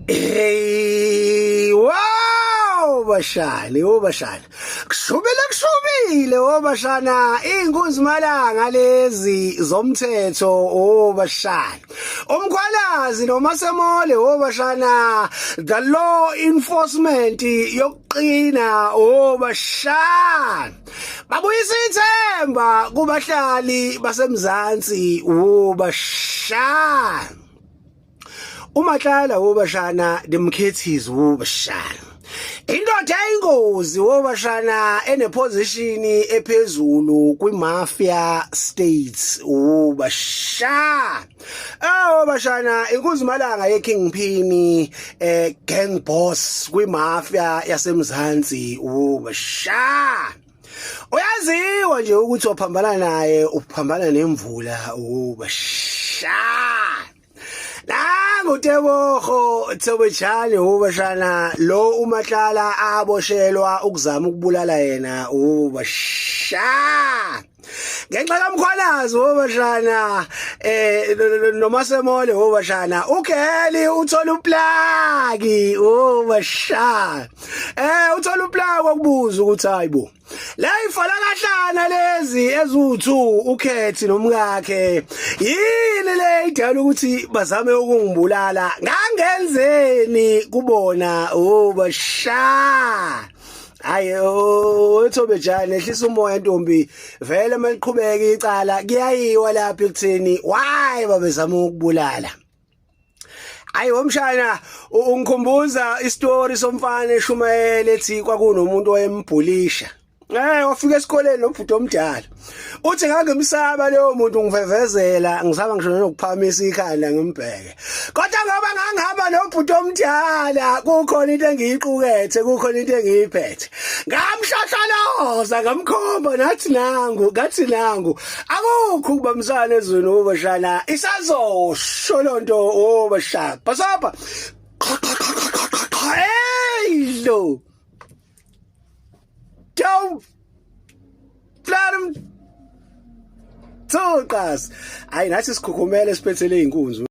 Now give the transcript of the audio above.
Hey, wow bashali kushubile obashana inkunzi malanga lezi zomthetho bashali umkhwalazi nomasemole bashana the law enforcement yokuqina bashana babuyisa ithemba kubahlali basemzansi bashana uMatlala bashana demkhethizi bashana indoda eyingozi bashana eneposition ephezulu kwimafia states bashana bashana inkunzi malanga yeKingpin gang boss kwimafia yasemzansi bashana uyaziwa nje ukuthi uphambana naye uphambana nemvula bashana nangu Tebogo bashana lo uMatlala aboshelwa ukuzama ukubulala yena bashana ngenxa kamkhwalazi bashana nomasemole bashana uGeli uthola uplagi bashana uthola uplagi wokubuza ukuthi hayibo la ifala kahlana lezi ezu2 ukhethi nomkakhe yini le idala ukuthi bazame ukungibulala ngangenzeni kubona bashana ayo Thobejane ehlisa umoya ntombi vele maliqhubeka icala kuyayiwa lapha ekutheni why babezama ukubulala ayi womshana ungikhumbuza istory somfana eShumayela ethi kwakunomuntu oyembhulisha wafika esikoleni nobhuti omdala uthi ngangemsaba leyo muntu ngivevezela ngizaba ngisho nokuphamisa ikhanda ngimbheke kodwa ngoba ngangihamba nobhuti omdala kukhona into engiyiqukethe kukhona into engiyiphethe ngamshashaloza ngamkhomba ngathi nangu akukho ukubamsana ezweni bashana isazosho lonto bashana basapha hey lo Don't let him talk us. Ayi nathi sikhukhumele siphethele inkunzi.